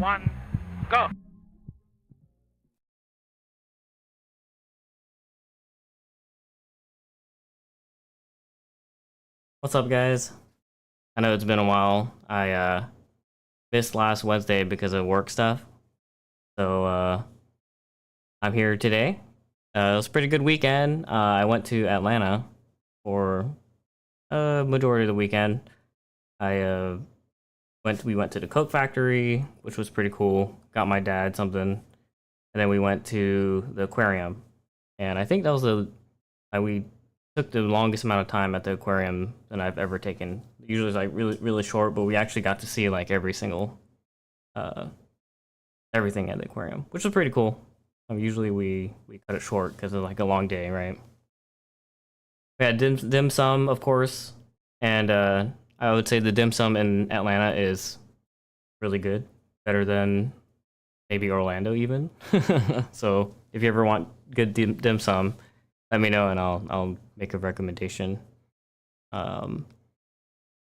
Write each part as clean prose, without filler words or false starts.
1, go. What's up, guys? I know it's been a while. I missed last Wednesday because of work stuff. So I'm here today. It was a pretty good weekend. I went to Atlanta for a majority of the weekend. We went to the Coke factory, which was pretty cool. Got my dad something. And then we went to the aquarium. And I think that was we took the longest amount of time at the aquarium than I've ever taken. Usually it's like really short, but we actually got to see like every single everything at the aquarium, which was pretty cool. Usually we cut it short because it's like a long day, right? We had dim sum, of course, and I would say the dim sum in Atlanta is really good, better than maybe Orlando even. So if you ever want good dim sum, let me know and I'll make a recommendation. So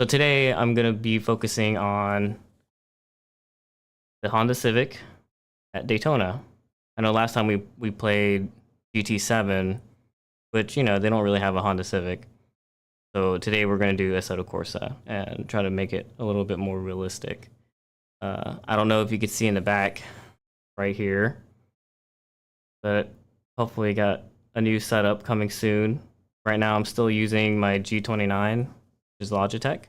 today I'm gonna be focusing on the Honda Civic at Daytona. I know last time we played GT7, which, you know, they don't really have a Honda Civic. So today we're gonna do Assetto Corsa and try to make it a little bit more realistic. I don't know if you could see in the back right here, but hopefully got a new setup coming soon. Right now I'm still using my G29, which is Logitech.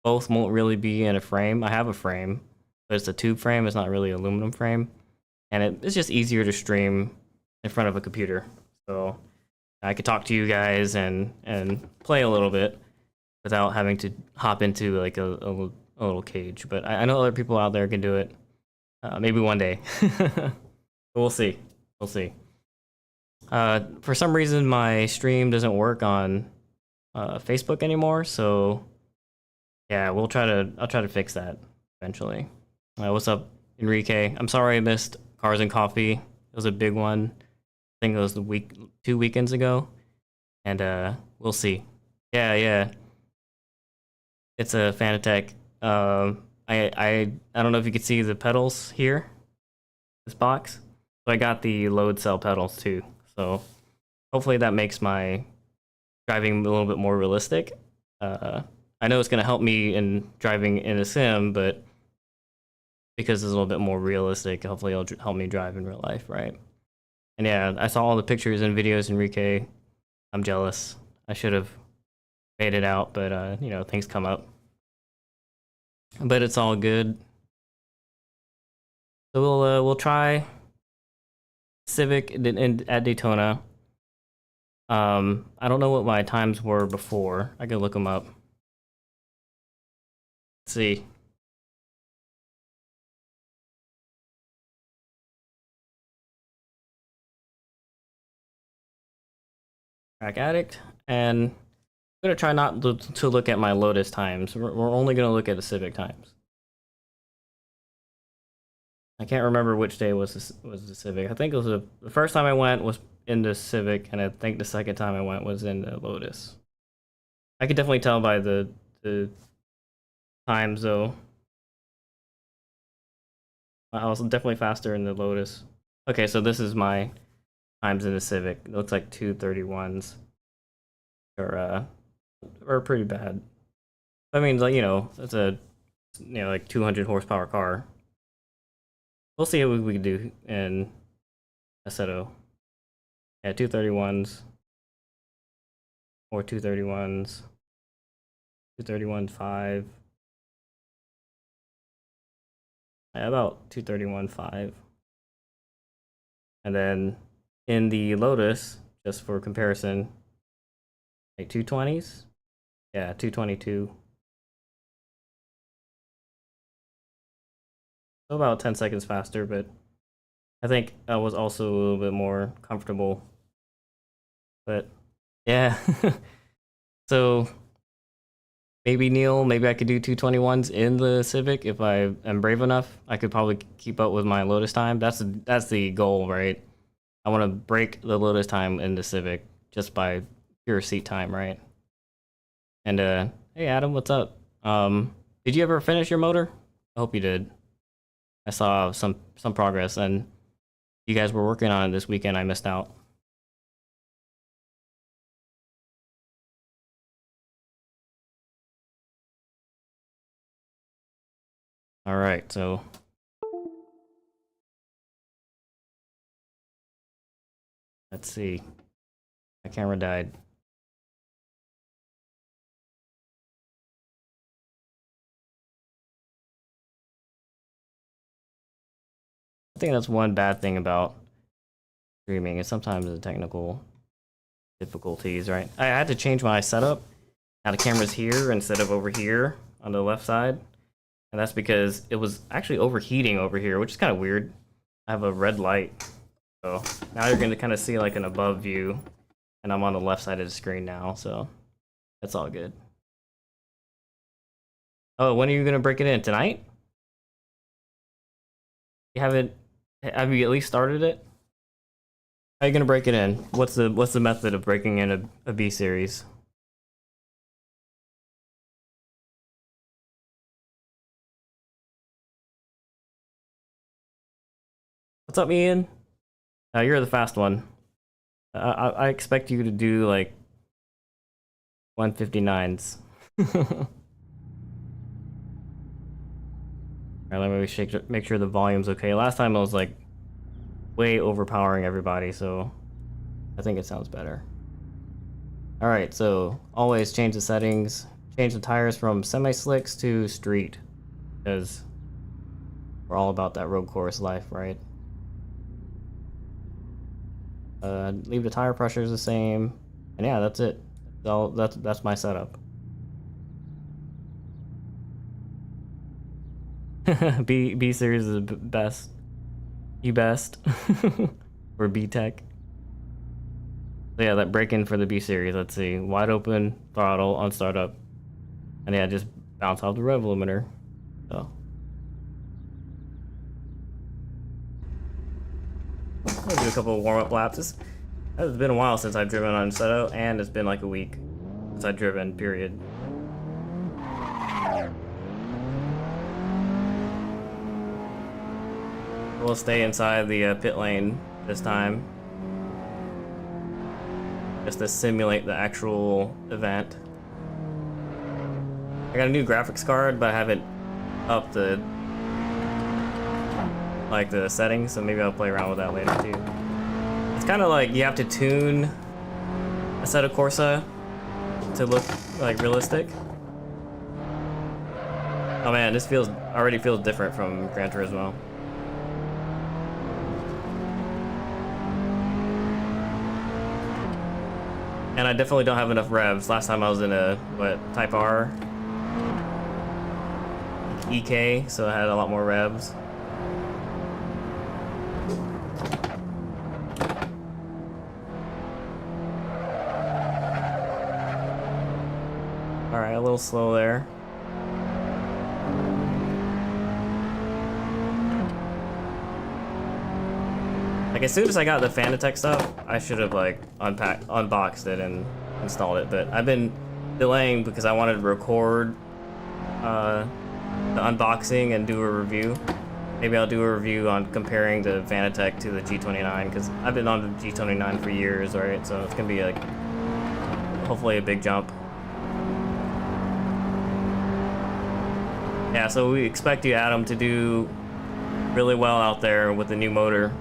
Both won't really be in a frame. I have a frame, but it's a tube frame. It's not really an aluminum frame. And it's just easier to stream in front of a computer. So I could talk to you guys and play a little bit without having to hop into like a little cage. But I know other people out there can do it. Maybe one day. But we'll see. We'll see. For some reason, my stream doesn't work on Facebook anymore, so yeah, I'll try to fix that eventually. What's up, Enrique? I'm sorry I missed Cars and Coffee. It was a big one. I think it was 2 weekends ago, and we'll see. Yeah. It's a Fanatec. I don't know if you could see the pedals here. This box. So I got the load cell pedals too. So hopefully that makes my driving a little bit more realistic. I know it's going to help me in driving in a sim, but because it's a little bit more realistic, hopefully it'll help me drive in real life, right? And yeah, I saw all the pictures and videos, Enrique. I'm jealous. I should have made it out, but you know, things come up. But it's all good. So we'll try Civic at Daytona. I don't know what my times were before. I could look them up. Let's see. Track Addict, and I'm gonna try not to look at my Lotus times. We're only gonna look at the Civic times. I can't remember which day was the Civic. I think it was the first time I went was in the Civic, and I think the second time I went was in the Lotus. I could definitely tell by the times though. I was definitely faster in the Lotus. Okay, so this is my times in the Civic. It looks like 231s are pretty bad. I mean, like, you know, it's a like 200 horsepower car. We'll see what we can do in Assetto. Yeah, 231s or 231s, 231.5. Yeah, about 231.5. And then in the Lotus, just for comparison, like 220s. Yeah, 222. So about 10 seconds faster, but I think I was also a little bit more comfortable. But yeah. So maybe Neil, maybe I could do 221s in the Civic if I am brave enough. I could probably keep up with my Lotus time. That's the goal, right? I want to break the Lotus time in the Civic just by pure seat time, right? And hey Adam, what's up? Did you ever finish your motor? I hope you did. I saw some progress, and you guys were working on it this weekend. I missed out. All right, so let's see. My camera died. I think that's one bad thing about streaming is sometimes the technical difficulties, right? I had to change my setup. Now the camera's here instead of over here on the left side. And that's because it was actually overheating over here, which is kind of weird. I have a red light. So now you're going to kind of see like an above view. And I'm on the left side of the screen now, so that's all good. Oh, when are you going to break it in? Tonight? You haven't... Have you at least started it? How are you going to break it in? What's the method of breaking in a B series? What's up, Ian? You're the fast one. I expect you to do like 159s. Alright, let me make sure the volume's okay. Last time I was like way overpowering everybody, so I think it sounds better. Alright, so always change the settings. Change the tires from semi-slicks to street, because we're all about that road course life, right? Leave the tire pressures the same, and yeah, that's it. That's my setup. B series is the best. You best. Or B tech. So yeah, that break in for the B series. Let's see, wide open throttle on startup, and yeah, just bounce off the rev limiter. So I'll do a couple of warm-up laps. It's been a while since I've driven on Assetto, and it's been like a week since I've driven, period. We'll stay inside the pit lane this time, just to simulate the actual event. I got a new graphics card, but I haven't upped the settings, so maybe I'll play around with that later too. It's kind of like you have to tune Assetto Corsa to look like realistic. Oh man, this already feels different from Gran Turismo. And I definitely don't have enough revs. Last time I was in a, Type R EK, so I had a lot more revs. Alright, a little slow there. Like, as soon as I got the Fanatec stuff, I should have like unboxed it and installed it, but I've been delaying because I wanted to record the unboxing and do a review. Maybe I'll do a review on comparing the Fanatec to the G29, because I've been on the G29 for years, right? So it's gonna be like hopefully a big jump. Yeah, so we expect you, Adam, to do really well out there with the new motor.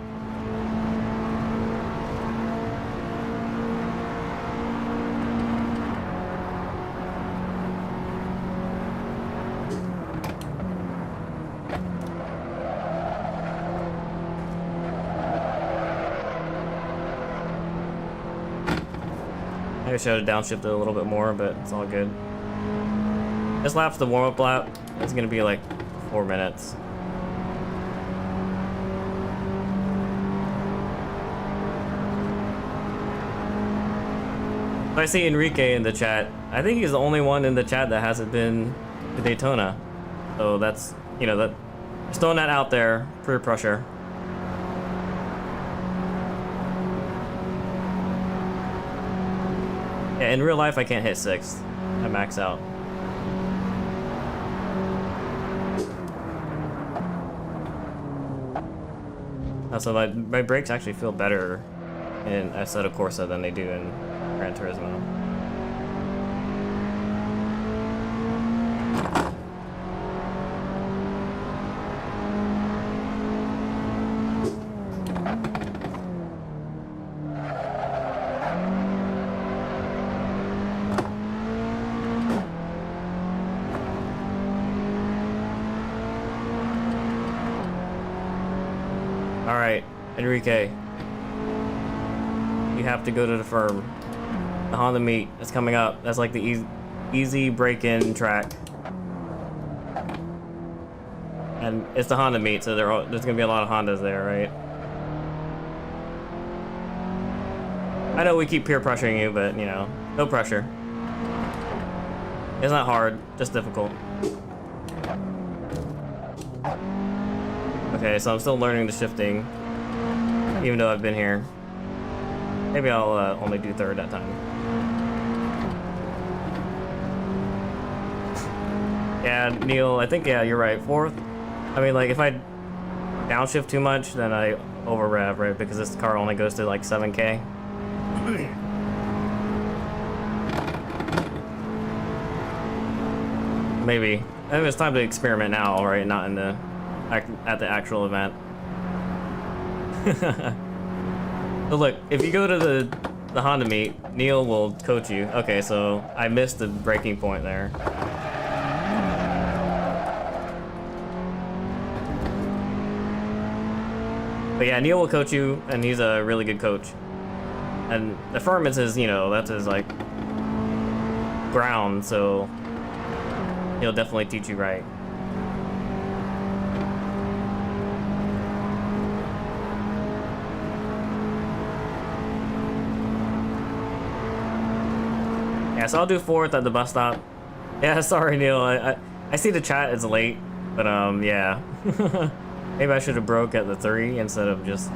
I should have downshifted a little bit more, but it's all good. This lap's the warm-up lap. It's gonna be like 4 minutes. I see Enrique in the chat. I think he's the only one in the chat that hasn't been to Daytona. So that's, you know, that just throwing that out there, peer pressure. Yeah, in real life I can't hit 6th. I max out. So my brakes actually feel better in Assetto Corsa than they do in Gran Turismo. All right, Enrique, you have to go to the firm. The Honda meet is coming up. That's like the easy break-in track. And it's the Honda meet, so there's gonna be a lot of Hondas there, right? I know we keep peer pressuring you, but you know, no pressure. It's not hard, just difficult. Okay, so I'm still learning the shifting, even though I've been here. Maybe I'll only do third that time. Yeah, Neil, I think, yeah, you're right. Fourth. I mean, like, if I downshift too much, then I over rev, right? Because this car only goes to like 7K. Maybe. I think it's time to experiment now, right? Not in the at the actual event. So look, if you go to the Honda meet, Neil will coach you. Okay, so I missed the breaking point there. But yeah, Neil will coach you, and he's a really good coach. And the firm is his, you know, that's his like ground, so he'll definitely teach you right. Yeah, so I'll do fourth at the bus stop. Yeah, sorry, Neil. I see the chat is late, but yeah. Maybe I should have broke at the 3 instead of just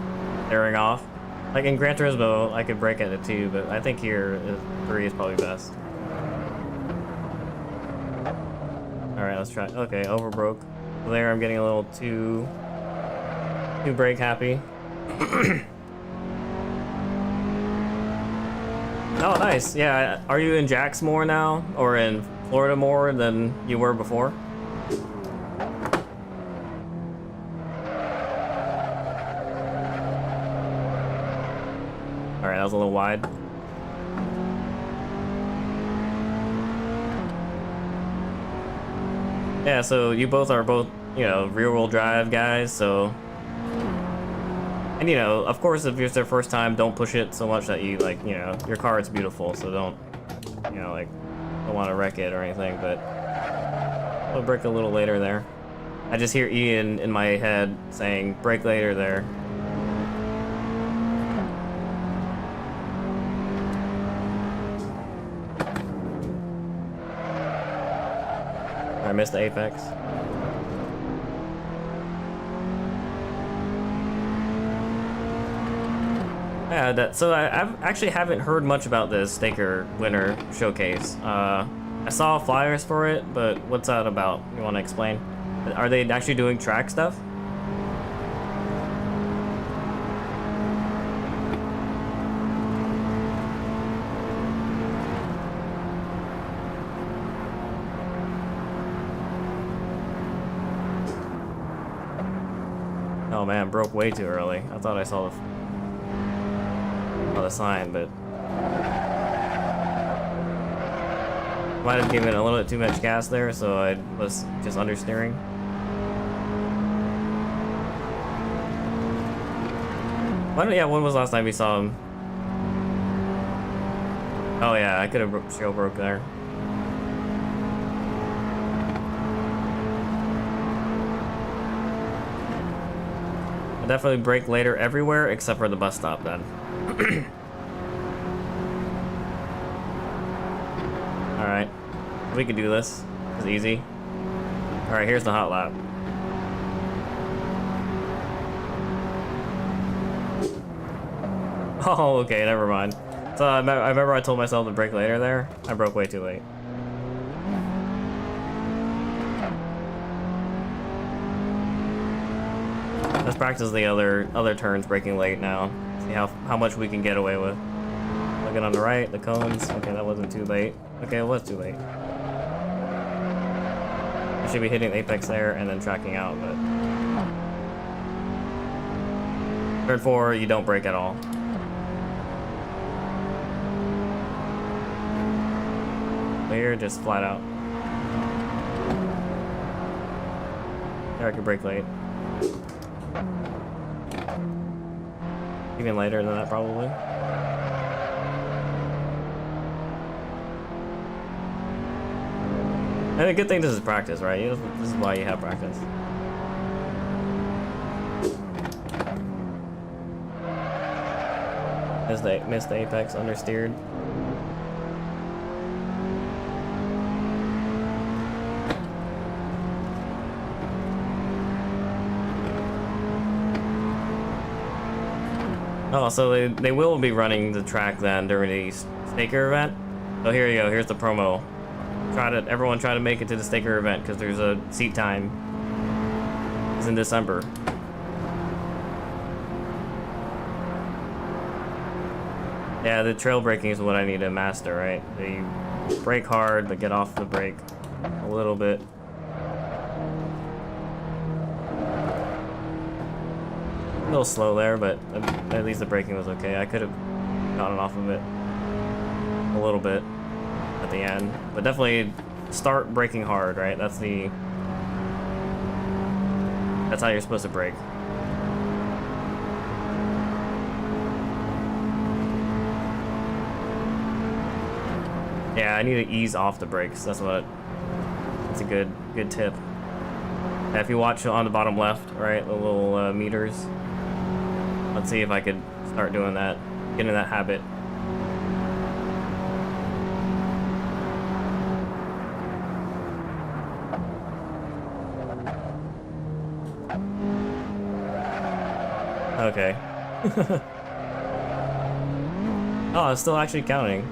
tearing off. Like in Gran Turismo, I could break at the 2, but I think here 3 is probably best. All right, let's try. Okay, over broke. There, I'm getting a little too brake happy. Oh, nice. Yeah, are you in Jax more now, or in Florida more than you were before? All right, that was a little wide. Yeah, so you both are you know, rear-wheel drive guys, so. And you know, of course, if it's their first time, don't push it so much that you like, you know, your car is beautiful, so don't, you know, like, don't want to wreck it or anything. But I'll brake a little later there. I just hear Ian in my head saying, "Brake later there." I missed the apex. Yeah, so I actually haven't heard much about this Staker Winter Showcase. I saw flyers for it, but what's that about? You want to explain? Are they actually doing track stuff? Oh man, broke way too early. I thought I saw the sign, but might have given a little bit too much gas there, so I was just understeering. When was the last time we saw him? Oh yeah, I could have show broke there. I'll definitely brake later everywhere except for the bus stop then. Alright, we can do this. It's easy. Alright, here's the hot lap. Oh, okay, never mind. So I remember I told myself to brake later there. I broke way too late. Let's practice the other turns braking late now. See how much we can get away with. Looking on the right, the cones. Okay, that wasn't too late. Okay, it was too late. I should be hitting the apex there and then tracking out, but turn 4, you don't brake at all. Here, just flat out. There, I could brake late. Even later than that, probably. And a good thing this is practice, right? This is why you have practice. Missed the apex, understeered. Oh, so they will be running the track then during the Staker event. So here you go. Here's the promo. Everyone try to make it to the Staker event because there's a seat time. It's in December. Yeah, the trail braking is what I need to master, right? You brake hard, but get off the brake a little bit. A little slow there, but at least the braking was okay. I could have gotten off of it a little bit at the end, but definitely start braking hard, right? That's how you're supposed to brake. Yeah, I need to ease off the brakes. That's a good tip. Yeah, if you watch on the bottom left, right, the little meters. Let's see if I could start doing that, get in that habit. Okay. Oh, it's still actually counting.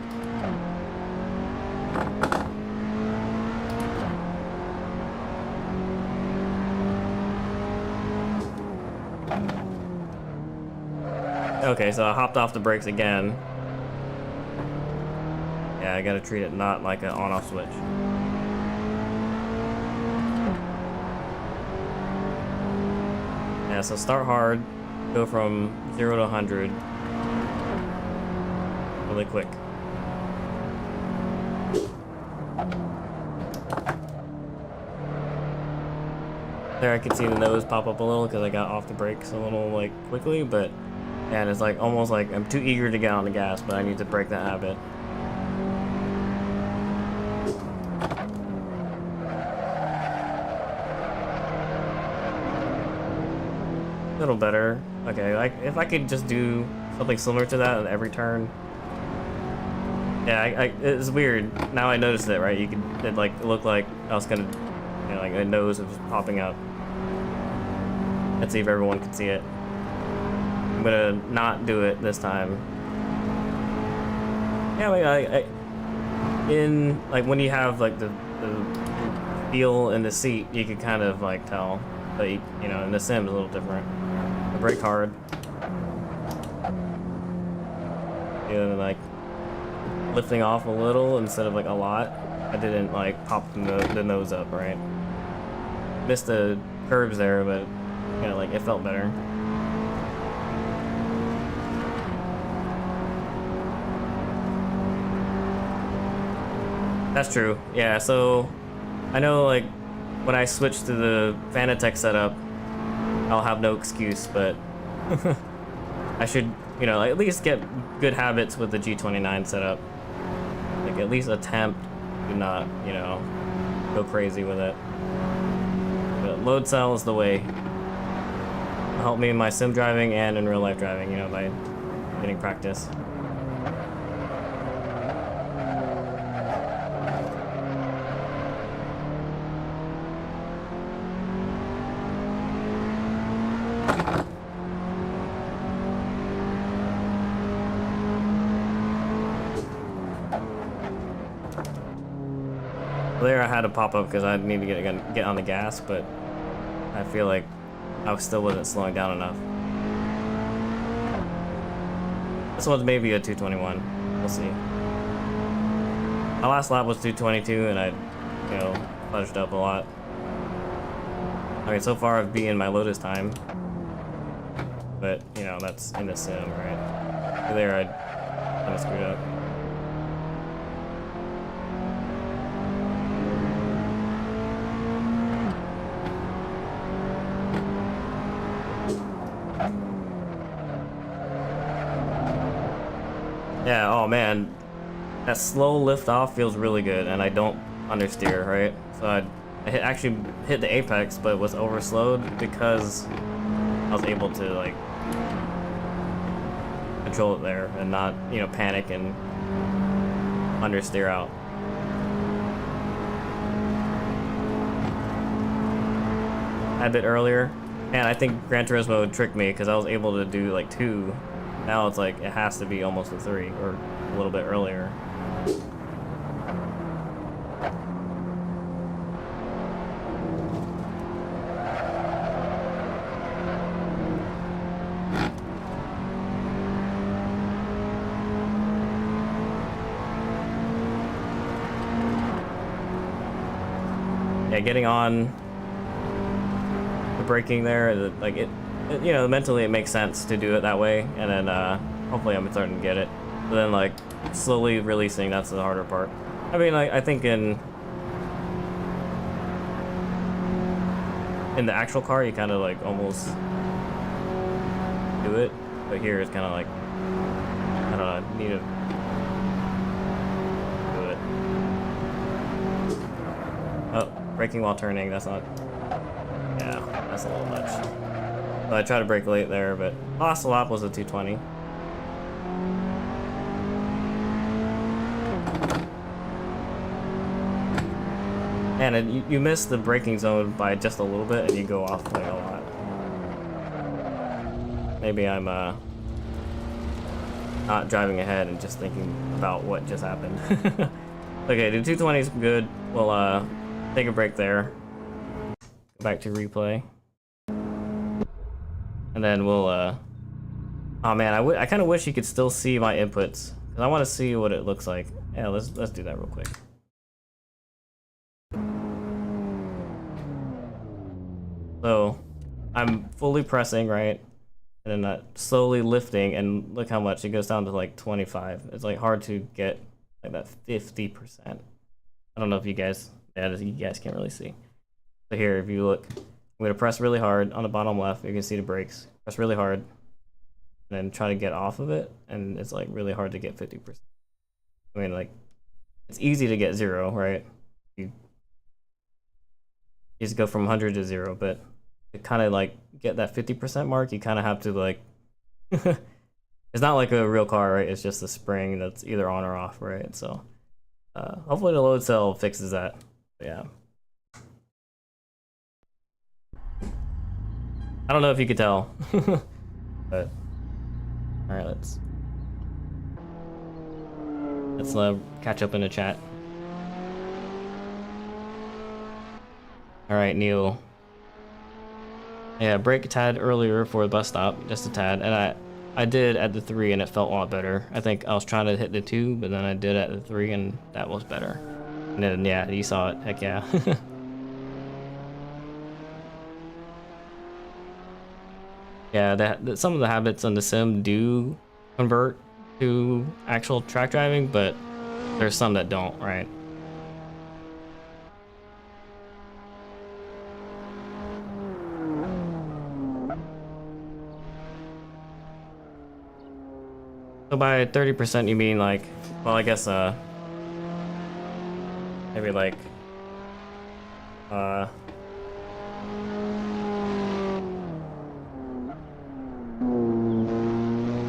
Okay, so I hopped off the brakes again. Yeah, I gotta treat it not like an on-off switch. Yeah, so start hard, go from 0 to 100 really quick. There I can see the nose pop up a little because I got off the brakes a little like quickly, but and it's like almost like I'm too eager to get on the gas, but I need to break that habit. A little better. Okay, like if I could just do something similar to that on every turn. Yeah, it's weird. Now I noticed it, right? It looked like I was gonna, you know, like the nose was popping up. Let's see if everyone can see it. I'm gonna not do it this time. Yeah, like in like when you have like the feel in the seat, you can kind of like tell. But you know, in the sim, it's a little different. I brake hard. And like lifting off a little instead of like a lot. I didn't like pop the nose up, right? Missed the curves there, but you know, like it felt better. That's true. Yeah, so I know like when I switch to the Fanatec setup, I'll have no excuse, but I should, you know, at least get good habits with the G29 setup. Like at least attempt to not, you know, go crazy with it. But load cell is the way. It'll help me in my sim driving and in real life driving, you know, by getting practice. There I had to pop up because I need to get on the gas, but I feel like I still wasn't slowing down enough. This one's maybe a 221. We'll see. My last lap was 222, and I, you know, fudged up a lot. Okay, so far I've beaten my Lotus time, but you know that's in the sim, right? There, I kind of screwed up. Yeah, oh man, that slow lift off feels really good, and I don't understeer, right? So I actually hit the apex, but was overslowed because I was able to like control it there and not, you know, panic and understeer out. A bit earlier, and I think Gran Turismo would trick me because I was able to do like 2. Now it's like it has to be almost a 3 or a little bit earlier. Yeah, getting on the braking there, like it, you know, mentally it makes sense to do it that way, and then hopefully I'm starting to get it. But then like slowly releasing, that's the harder part. I mean, like I think in the actual car you kind of like almost do it, but here it's kind of like I don't know, need to do it. Oh, braking while turning, that's not. Yeah, that's a little much. So I tried to brake late there, but last lap was a 220. And you miss the braking zone by just a little bit, and you go off like a lot. Maybe I'm not driving ahead and just thinking about what just happened. Okay, the 220 is good. We'll take a break there. Go back to replay. And then we'll, oh man, I kind of wish you could still see my inputs, because I want to see what it looks like. Yeah, let's do that real quick. So, I'm fully pressing, right? And then slowly lifting, and look how much, it goes down to like 25. It's like hard to get like that 50%. I don't know if you guys, yeah, you guys can't really see. So here, if you look, I'm gonna press really hard on the bottom left. You can see the brakes. Press really hard, and then try to get off of it, and it's like really hard to get 50%. I mean, like, it's easy to get 0, right? You just go from 100 to 0, but to kind of like get that 50% mark, you kind of have to like. It's not like a real car, right? It's just a spring that's either on or off, right? So, hopefully the load cell fixes that. But yeah. I don't know if you could tell, but all right, let's catch up in the chat. All right, Neil. Yeah, brake a tad earlier for the bus stop, just a tad, and I did at the 3, and it felt a lot better. I think I was trying to hit the 2, but then I did at the 3, and that was better. And then yeah, you saw it. Heck yeah. Yeah, some of the habits on the sim do convert to actual track driving, but there's some that don't, right? So by 30% you mean like, well, I guess maybe like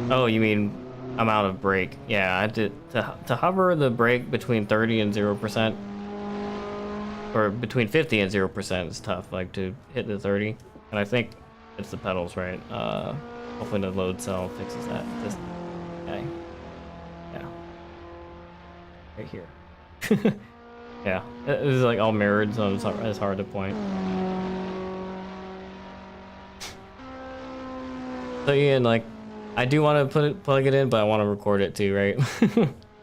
oh, you mean amount of brake? Yeah, I did to hover the brake between 30 and 0%, or between 50 and 0% is tough. Like to hit the 30, and I think it's the pedals, right? Hopefully the load cell fixes that. Just okay. Yeah, right here. Yeah, it is like all mirrored, so it's hard to point. So Ian, like, I do want to plug it in, but I want to record it too, right?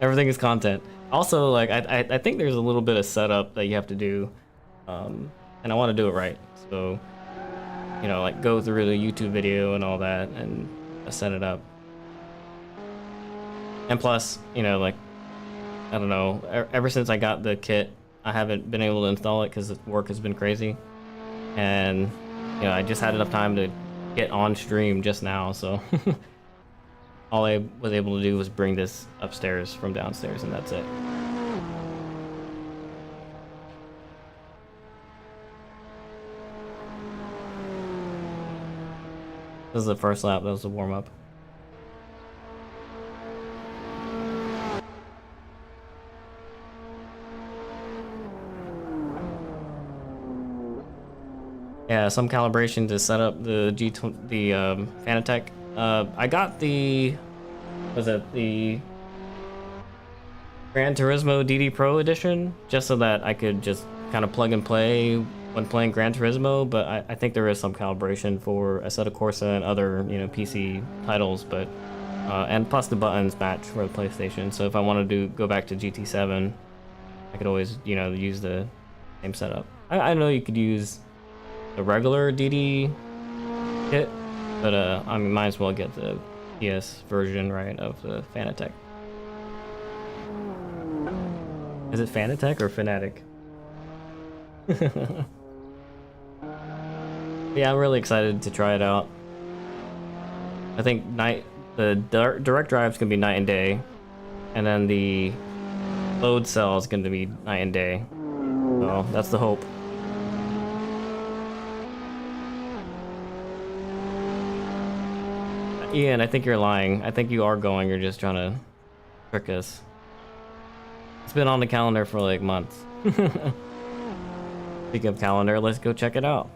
Everything is content. Also, like, I think there's a little bit of setup that you have to do, and I want to do it right. So, you know, like, go through the YouTube video and all that, and set it up. And plus, you know, like, I don't know, ever since I got the kit, I haven't been able to install it because work has been crazy. And, you know, I just had enough time to get on stream just now, so all I was able to do was bring this upstairs from downstairs, and that's it. This is the first lap, that was the warm-up. Yeah, some calibration to set up the Fanatec. I got the Gran Turismo DD Pro edition just so that I could just kind of plug and play when playing Gran Turismo, but I think there is some calibration for Assetto Corsa and other, you know, PC titles, but and plus the buttons match for the PlayStation. So if I wanted to go back to GT7, I could always, you know, use the same setup. I know you could use the regular DD kit, but I mean, might as well get the PS version, right, of the Fanatec. Is it Fanatec or Fanatic? Yeah, I'm really excited to try it out. I think the direct drive's gonna be night and day, and then the load cell is gonna be night and day. So that's the hope. Ian, I think you're lying. I think you are going. You're just trying to trick us. It's been on the calendar for like months. Speaking of calendar, let's go check it out.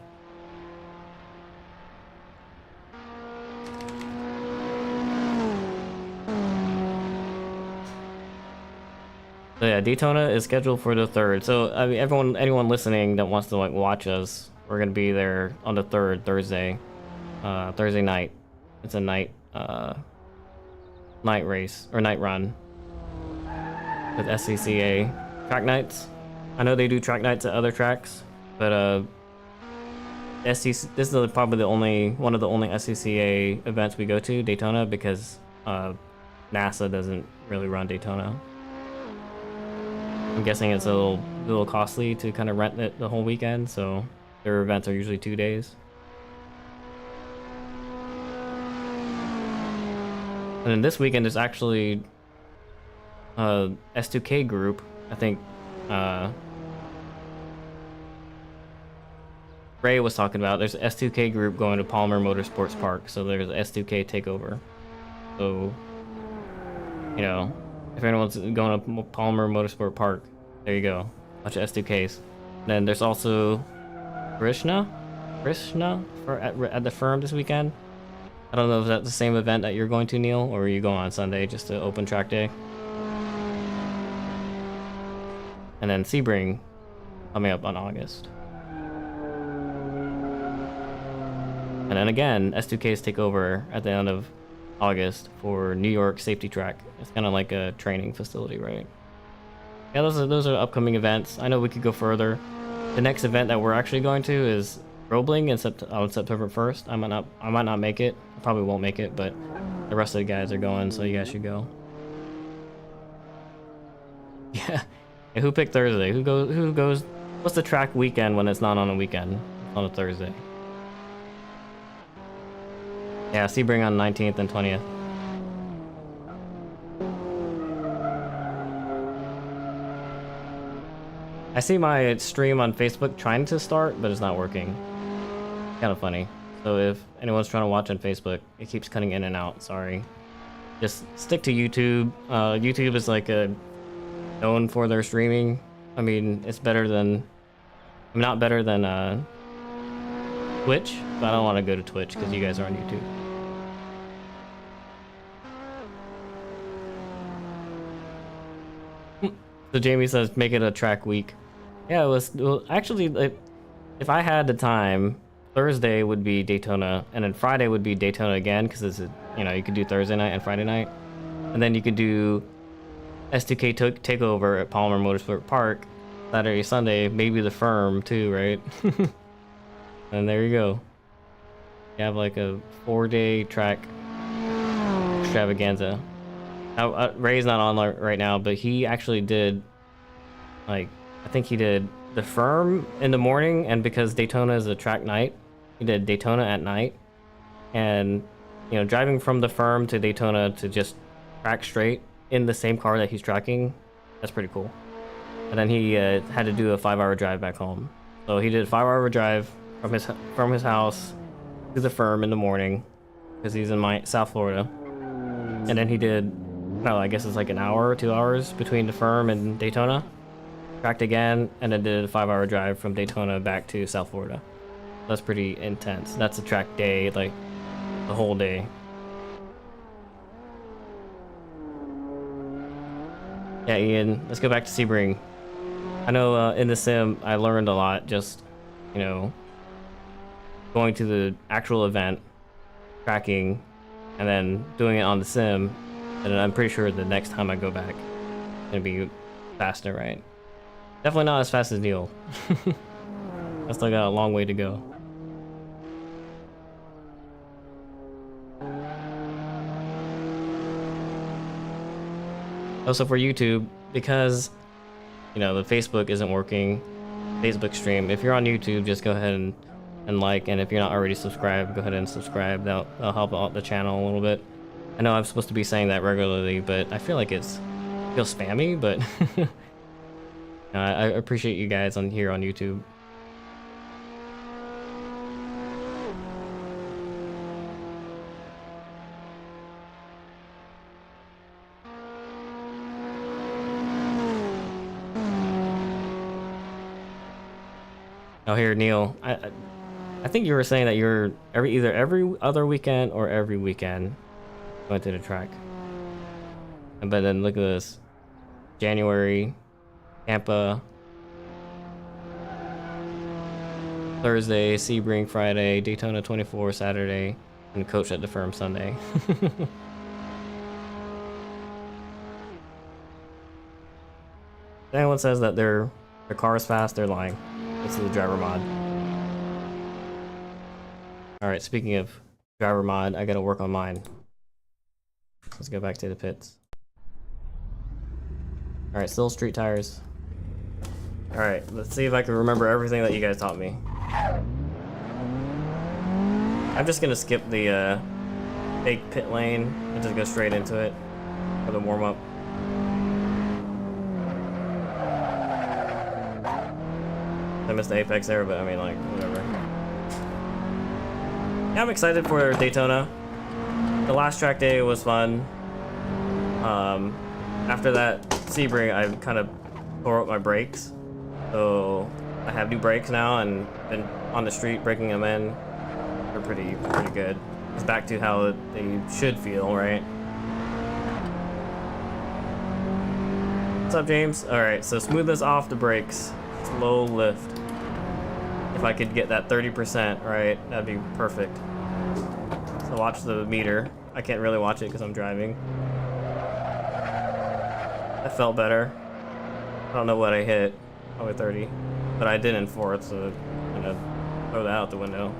So yeah, Daytona is scheduled for the 3rd. So I mean, anyone listening that wants to like watch us, we're gonna be there on the 3rd, Thursday night. It's a night race or night run with SCCA Track Nights. I know they do track nights at other tracks, but this is probably one of the only SCCA events we go to, Daytona, because NASA doesn't really run Daytona. I'm guessing it's a little costly to kind of rent it the whole weekend, so their events are usually 2 days. And then this weekend is actually S2K group. I think Ray was talking about. There's an S2K group going to Palmer Motorsports Park, so there's an S2K takeover. So, you know, if anyone's going to Palmer Motorsport Park, there you go. Bunch of S2Ks. Then there's also Krishna at the firm this weekend. I don't know if that's the same event that you're going to, Neil, or are you going on Sunday just to open track day? And then Sebring coming up on August. And then again, S2Ks take over at the end of August for New York Safety Track. It's kind of like a training facility, right? Yeah, those are upcoming events. I know we could go further. The next event that we're actually going to is Roebling on September 1st. I might not make it. I probably won't make it, but the rest of the guys are going, so you guys should go. Yeah. Hey, who picked Thursday? Who goes? What's the track weekend when it's not on a weekend? On a Thursday. Yeah, Sebring on 19th and 20th. I see my stream on Facebook trying to start, but it's not working. Kind of funny. So if anyone's trying to watch on Facebook, it keeps cutting in and out. Sorry. Just stick to YouTube. YouTube is like known for their streaming. I mean, it's better than. I'm not better than Twitch, but I don't want to go to Twitch because you guys are on YouTube. So Jamie says, make it a track week. Yeah, it was, well, actually, if I had the time, Thursday would be Daytona, and then Friday would be Daytona again, because it's you could do Thursday night and Friday night, and then you could do S2K takeover at Palmer Motorsport Park Saturday, Sunday, maybe the Firm too, right? And there you go. You have like a 4-day track extravaganza. Now, Ray's not on right now, but he actually did, like, I think he did the Firm in the morning, and because Daytona is a track night, he did Daytona at night. And driving from the Firm to Daytona to just track straight in the same car that he's tracking, that's pretty cool. And then he had to do a 5-hour drive back home. So he did a 5-hour drive from his house to the Firm in the morning, because he's in South Florida. And then he did, I guess it's like an hour or 2 hours between the Firm and Daytona. Tracked again, and then did a 5-hour drive from Daytona back to South Florida. That's pretty intense. That's a track day, like the whole day. Yeah, Ian, let's go back to Sebring. I know in the sim, I learned a lot just, going to the actual event, tracking, and then doing it on the sim. And I'm pretty sure the next time I go back, it's gonna be faster, right? Definitely not as fast as Neil. I still got a long way to go. Also for YouTube, because the Facebook isn't working, Facebook stream, if you're on YouTube, just go ahead and like, and if you're not already subscribed, go ahead and subscribe. That'll help out the channel a little bit. I know I'm supposed to be saying that regularly, but I feel like it feels spammy, but I appreciate you guys here on YouTube. Oh, here, Neil. I think you were saying that you're either every other weekend or every weekend going to the track. But then look at this. January, Tampa, Thursday, Sebring Friday, Daytona 24 Saturday, and coach at the Firm Sunday. If anyone says that their car is fast, they're lying. This is the driver mod. Alright, speaking of driver mod, I gotta work on mine. Let's go back to the pits. Alright, still street tires. Alright, let's see if I can remember everything that you guys taught me. I'm just gonna skip the fake pit lane and just go straight into it for the warm-up. I missed the apex there, but I mean, like, whatever. Yeah, I'm excited for Daytona. The last track day was fun. After that Sebring, I kind of tore up my brakes. So I have new brakes now, and been on the street breaking them in. They're pretty good. It's back to how they should feel, right? What's up, James? All right, so smoothness off the brakes. Slow lift. If I could get that 30%, right, that'd be perfect. So watch the meter. I can't really watch it because I'm driving. That felt better. I don't know what I hit. Probably 30. But I did in fourth, so I'm gonna throw that out the window.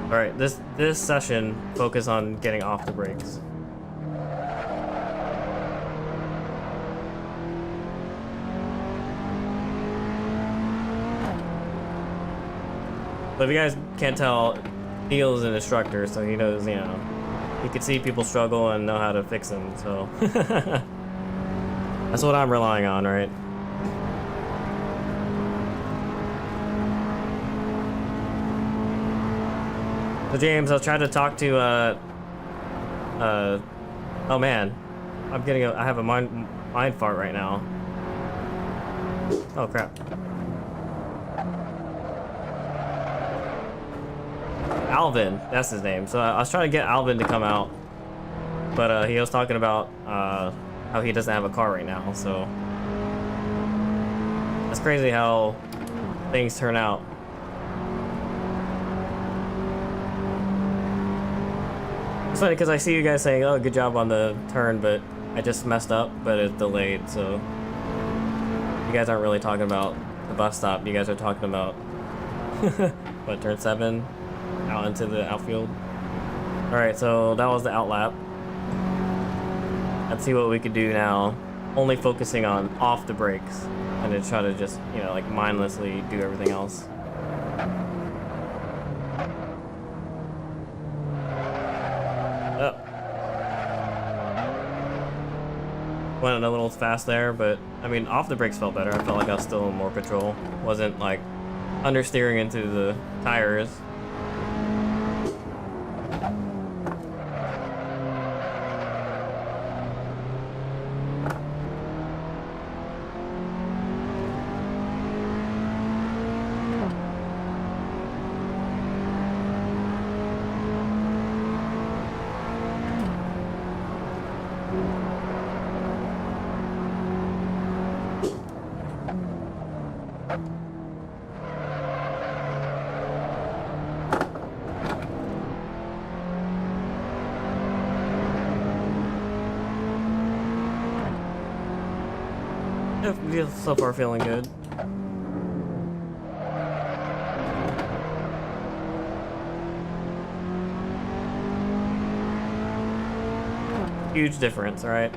Alright, this session, focus on getting off the brakes. But if you guys can't tell, Neil's an instructor, so he knows, he could see people struggle and know how to fix them, so. That's what I'm relying on, right? So James, I was trying to talk to, oh man. I have a mind fart right now. Oh crap. Alvin, that's his name. So I was trying to get Alvin to come out, but he was talking about how he doesn't have a car right now. So that's crazy how things turn out. It's funny because I see you guys saying, "Oh, good job on the turn," but I just messed up, but it's delayed. So you guys aren't really talking about the bus stop. You guys are talking about what, turn 7 out into the outfield. All right, so that was the outlap. Let's see what we could do now. Only focusing on off the brakes and to try to just, you know, like mindlessly do everything else. Oh. Went a little fast there, but I mean, off the brakes felt better. I felt like I was still in more control. Wasn't like understeering into the tires. So far feeling good. Huge difference, right?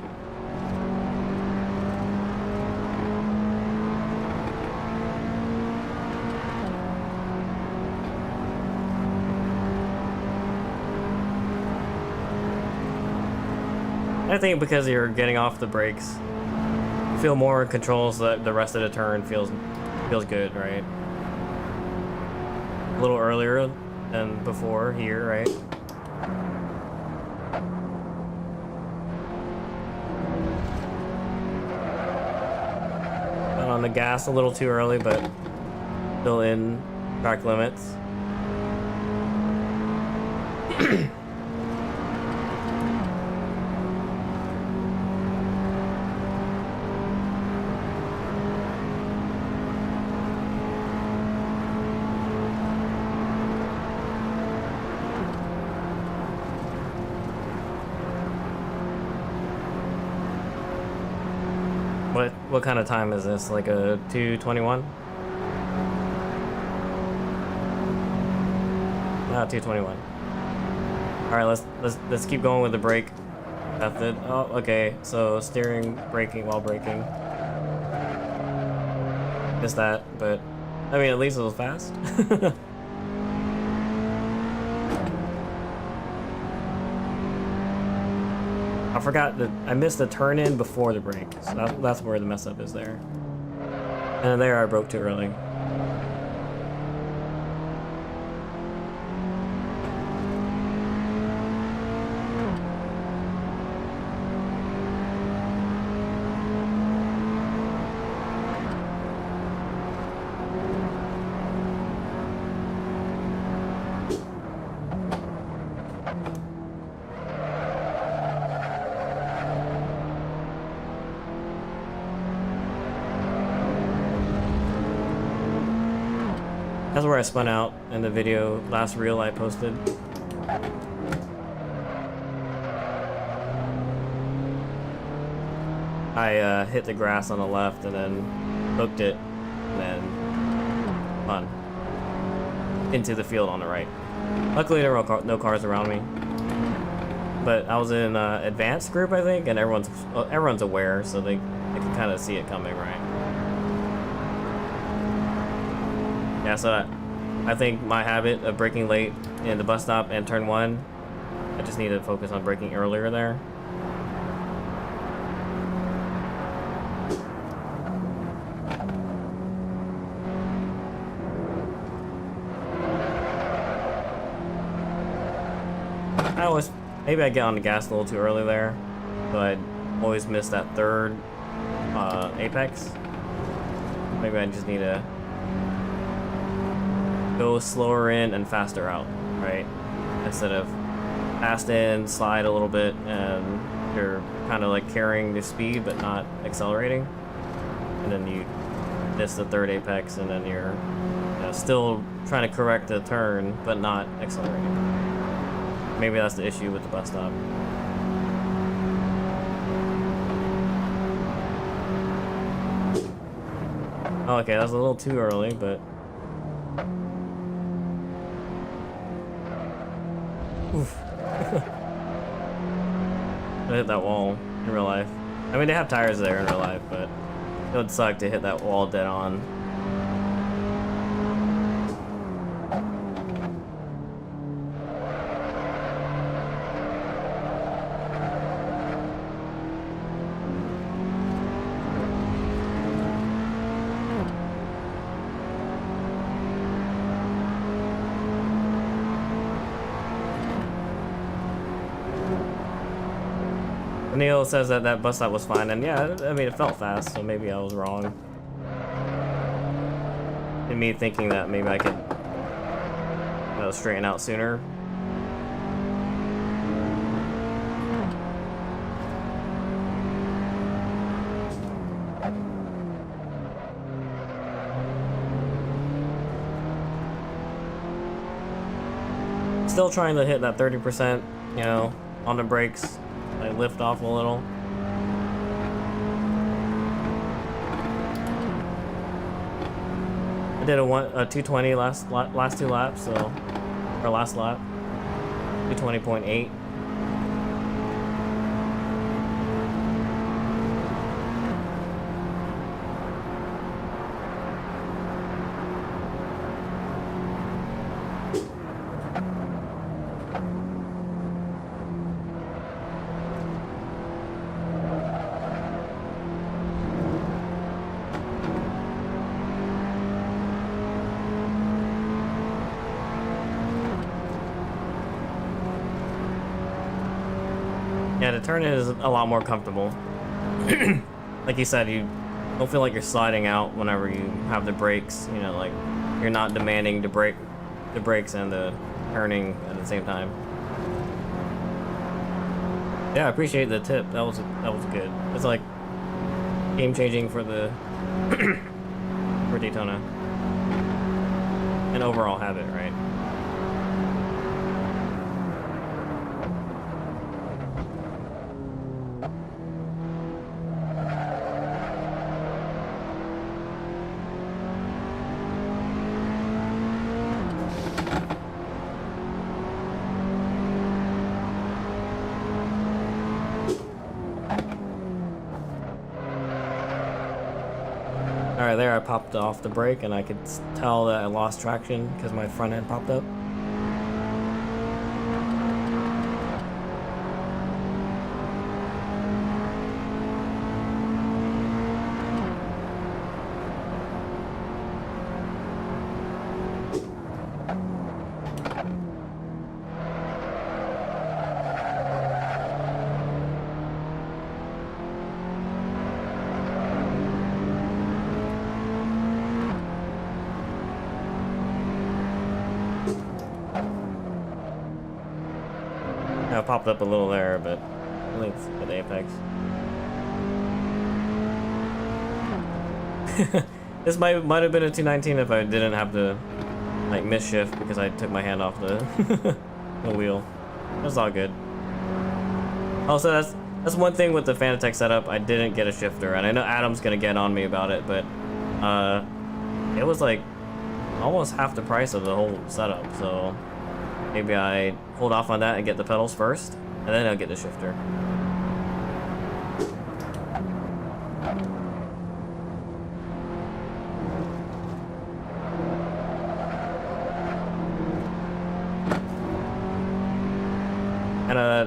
I think because you're getting off the brakes, feel more in control, so that the rest of the turn feels good, right? A little earlier than before here, right? Got on the gas a little too early, but still in track limits. What kind of time is this? Like a 2:21? No, 2:21. All right, let's keep going with the brake method. Oh, okay. So steering, braking while braking. Missed that, but I mean, at least it was fast. I forgot that I missed the turn in before the brake, so that's where the mess up is there. And there I broke too early. That's where I spun out in the video, last reel I posted. I hit the grass on the left and then hooked it and then spun into the field on the right. Luckily there were no cars around me. But I was in advanced group, I think, and everyone's aware, so they can kind of see it coming, right? Yeah, so I think my habit of braking late in the bus stop and turn 1, I just need to focus on braking earlier there. Maybe I get on the gas a little too early there, so I always miss that third apex. Maybe I just need to go slower in and faster out, right? Instead of fast in, slide a little bit, and you're kind of like carrying the speed but not accelerating. And then you miss the third apex, and then you're still trying to correct the turn but not accelerating. Maybe that's the issue with the bus stop. Oh, okay, that was a little too early, but... Oof. I hit that wall in real life. I mean, they have tires there in real life, but it would suck to hit that wall dead on. Neil says that that bus stop was fine, and yeah, I mean, it felt fast, so maybe I was wrong. And me thinking that maybe I could, you know, straighten out sooner. Still trying to hit that 30%, you know, on the brakes. I lift off a little. I did a 220 last two laps, so or last lap, 220.8. Yeah, the turn is a lot more comfortable. Like you said, you don't feel like you're sliding out whenever you have the brakes. You know, like you're not demanding the brakes and the turning at the same time. Yeah, I appreciate the tip. That was good. It's like game changing for the for Daytona. An overall habit, right? Alright, there I popped off the brake and I could tell that I lost traction because my front end popped up. I popped up a little there, but I think it's at the apex. This might have been a 219 if I didn't have to like miss shift because I took my hand off the the wheel. That's all good. Also, that's one thing with the Fanatec setup. I didn't get a shifter, and I know Adam's gonna get on me about it, but it was like almost half the price of the whole setup. So maybe I hold off on that and get the pedals first, and then I'll get the shifter.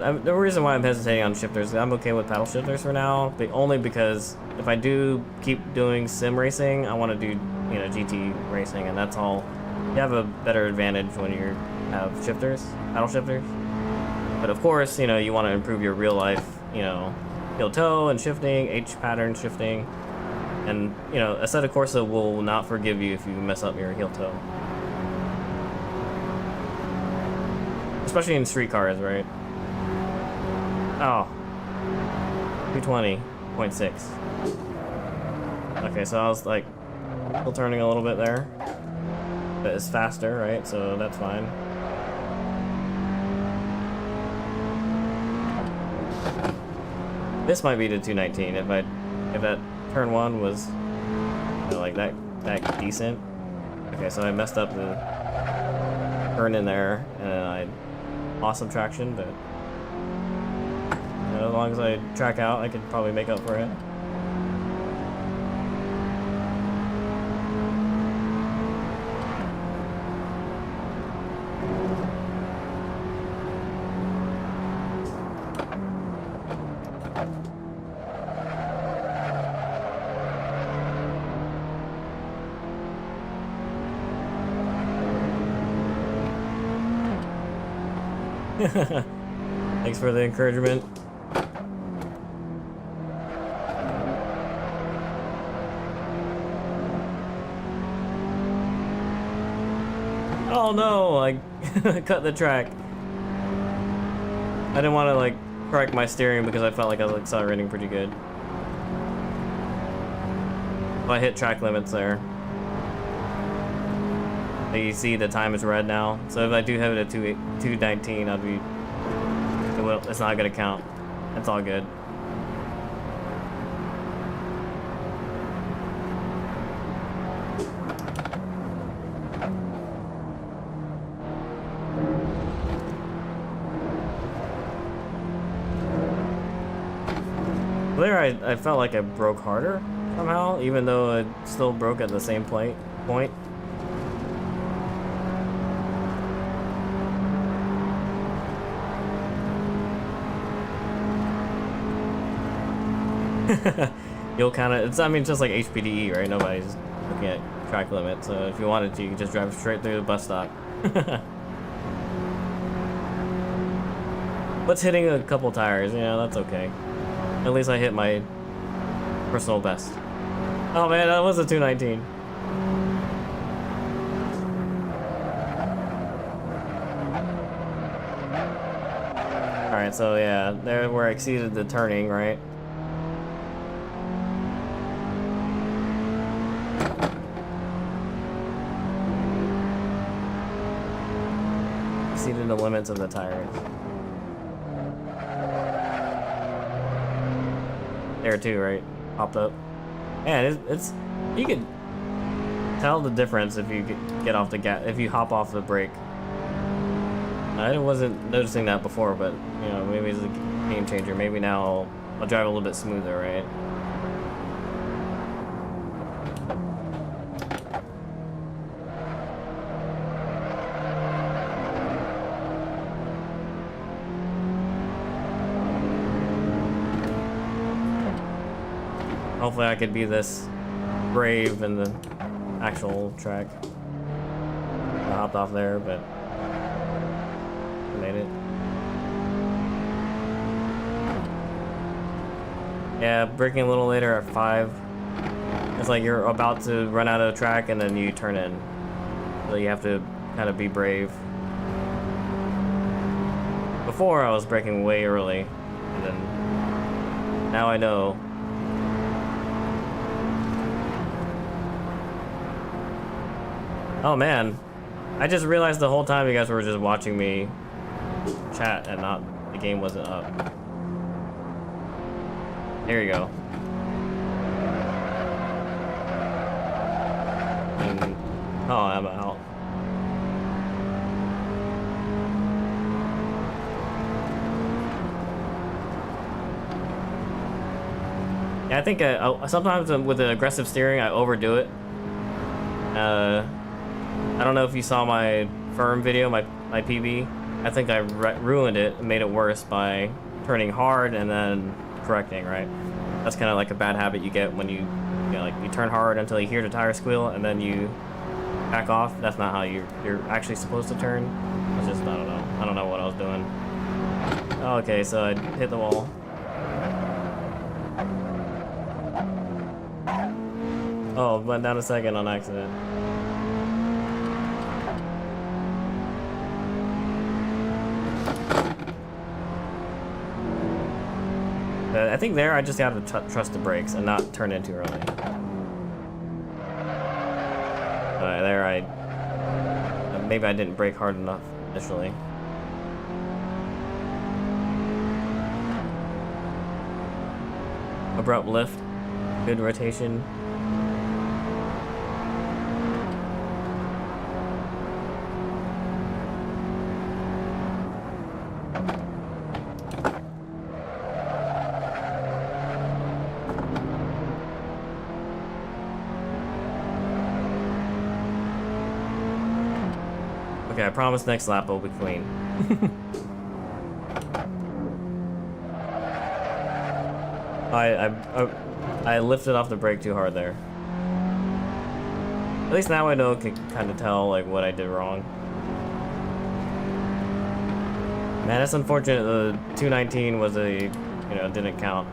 And the reason why I'm hesitating on shifters is I'm okay with paddle shifters for now, but only because if I do keep doing sim racing, I want to do, you know, GT racing, and that's all. You have a better advantage when you have shifters, paddle shifters. But of course, you know, you want to improve your real life, you know, heel toe and shifting, H pattern shifting, and you know, Assetto Corsa will not forgive you if you mess up your heel toe, especially in street cars, right? Oh, 220.6. Okay, so I was like still turning a little bit there, but it's faster, right? So that's fine. This might be the 219 if that turn one was, you know, like that decent. Okay, so I messed up the turn in there, and then I lost some traction, but you know, as long as I track out, I could probably make up for it. Thanks for the encouragement. Oh no, I cut the track. I didn't want to like correct my steering because I felt like I was accelerating pretty good. I hit track limits there. You see the time is red now, so if I do have it at 219, I'll be, well, it's not gonna count. It's all good. There, I felt like I broke harder somehow, even though it still broke at the same point. You'll kind of, I mean, it's just like HPDE, right? Nobody's looking at track limit, so if you wanted to, you could just drive straight through the bus stop. What's hitting a couple tires? You know, that's okay. At least I hit my personal best. Oh man, that was a 219. Alright, so yeah, there where I exceeded the turning, right? Exceeded the limits of the tires. There too, right? Popped up. Man, it's you can tell the difference if you get off the gas, if you hop off the brake. I wasn't noticing that before, but you know, maybe it's a game changer. Maybe now I'll drive a little bit smoother, right? Hopefully I could be this brave in the actual track. I hopped off there, but I made it. Yeah, braking a little later at 5. It's like you're about to run out of track and then you turn in. So you have to kind of be brave. Before I was braking way early, and then now I know. Oh man, I just realized the whole time you guys were just watching me chat and not, the game wasn't up. There you go. And, oh, I'm out. Yeah, I think sometimes with the aggressive steering, I overdo it. I don't know if you saw my firm video, my PB. I think I ruined it and made it worse by turning hard and then correcting, right? That's kind of like a bad habit you get when you know, like you turn hard until you hear the tire squeal and then you back off. That's not how you're actually supposed to turn. It's just, I don't know. I don't know what I was doing. Okay, so I hit the wall. Oh, went down a second on accident. I think there I just have to trust the brakes and not turn in too early. There maybe I didn't brake hard enough initially. abrupt lift, good rotation. Okay, I promise next lap will be clean. I lifted off the brake too hard there. At least now I know, can kind of tell like what I did wrong. Man, that's unfortunate. The 219 was didn't count.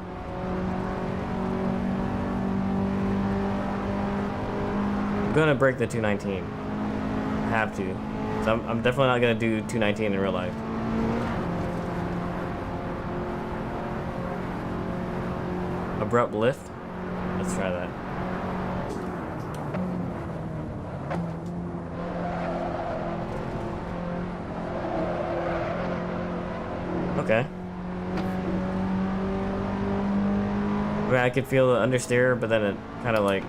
I'm gonna break the 219. I have to. So I'm definitely not gonna do 219 in real life. Abrupt lift. Let's try that. Okay. I mean, I could feel the understeer, but then it kind of like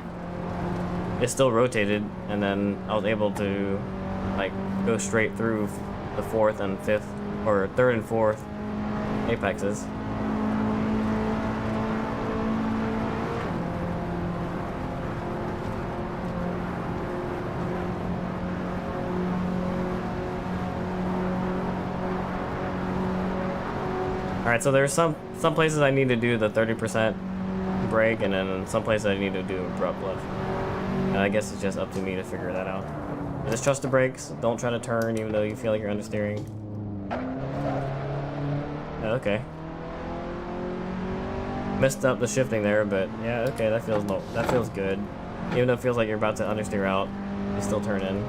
it still rotated, and then I was able to like go straight through the fourth and fifth, or third and fourth apexes. Alright, so there's some places I need to do the 30% brake, and then some places I need to do abrupt lift. And I guess it's just up to me to figure that out. Just trust the brakes, don't try to turn even though you feel like you're understeering. Okay. Messed up the shifting there, but yeah, okay, that feels good. Even though it feels like you're about to understeer out, you still turn in.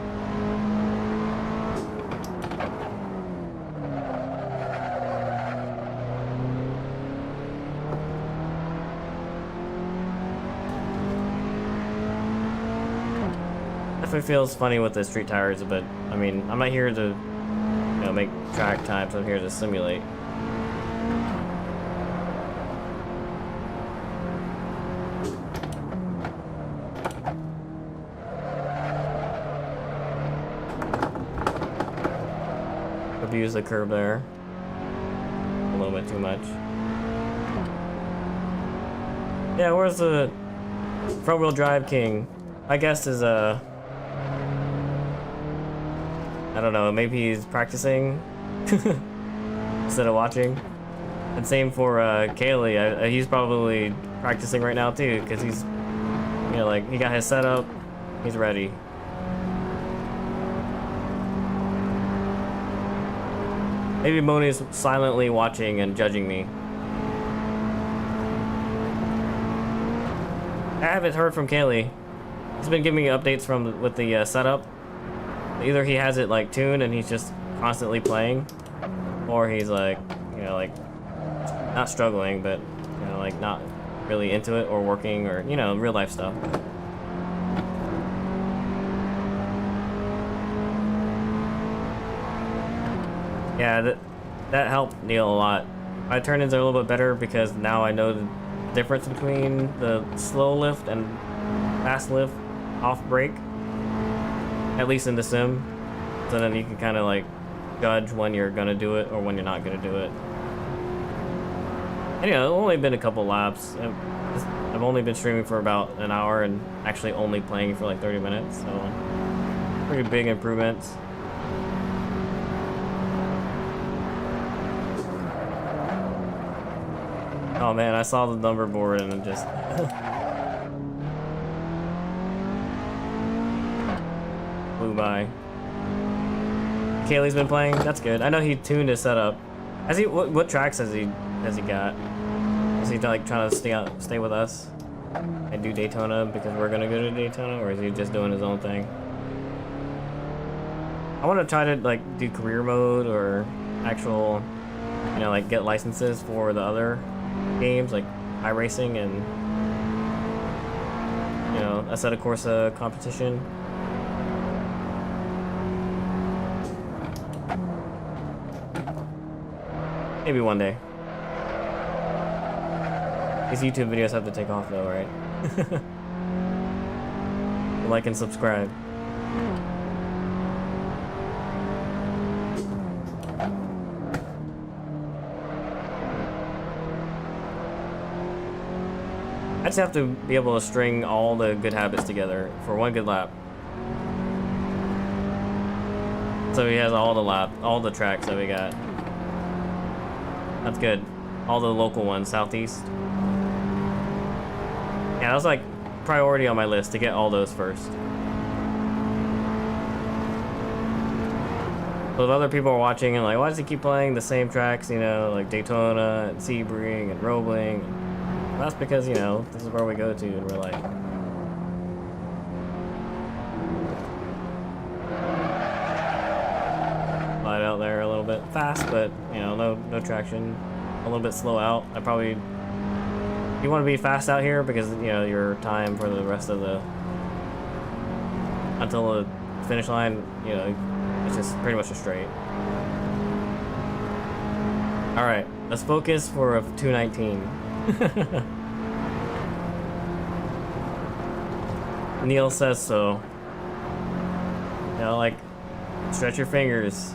Definitely feels funny with the street tires, but I mean, I'm not here to, make track times. I'm here to simulate. Abuse the curb there a little bit too much. Yeah, where's the front wheel drive king? My guess is I don't know, maybe he's practicing instead of watching. And same for Kaylee. He's probably practicing right now too, because he's, he got his setup, he's ready. Maybe Moni's silently watching and judging me. I haven't heard from Kaylee. He's been giving me updates with the setup. Either he has it like tuned and he's just constantly playing, or he's like not struggling, but not really into it or working, or real life stuff. Yeah, that helped Neil a lot. My turn-ins are a little bit better because now I know the difference between the slow lift and fast lift off brake. At least in the sim, so then you can kind of like judge when you're gonna do it or when you're not gonna do it. And it's only been a couple laps. I've only been streaming for about an hour and actually only playing for like 30 minutes, so pretty big improvements. Oh man, I saw the number board and it just flew by. Kaylee's been playing. That's good. I know he tuned his setup. Has he? What tracks has he got? Is he like trying to stay with us and do Daytona because we're gonna go to Daytona, or is he just doing his own thing? I want to try to like do career mode or actual, like get licenses for the other games like iRacing and Assetto Corsa competition. Maybe one day. These YouTube videos have to take off though, right? Like and subscribe. I just have to be able to string all the good habits together for one good lap. So he has all the tracks that we got. That's good. All the local ones, Southeast. Yeah, that was like priority on my list to get all those first. So if other people are watching and like, why does he keep playing the same tracks, you know, like Daytona and Sebring and Roebling? Well, that's because, you know, this is where we go to and we're like, slide out there a little bit fast, but you know, no traction, a little bit slow out. You want to be fast out here because, you know, your time for the rest of the, until the finish line, you know, it's just pretty much a straight. All right, let's focus for a 219. Neil says so. You know, like, stretch your fingers.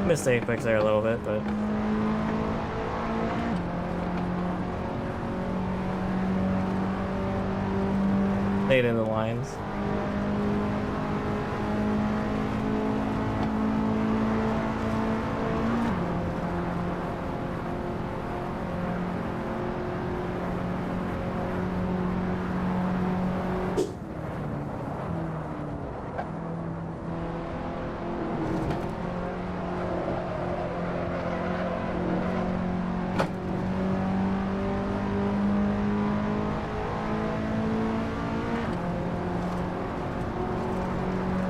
Missed Apex there a little bit, but stayed in the lines.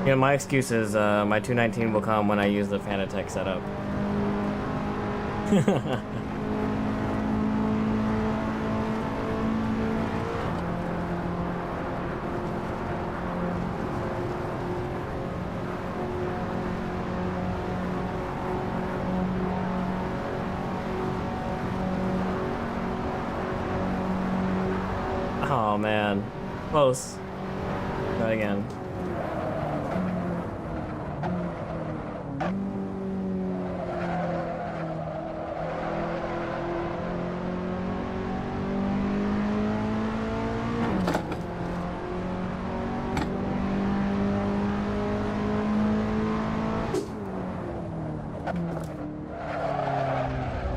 You know, my excuse is my 219 will come when I use the Fanatec setup. Oh man, close. Try again.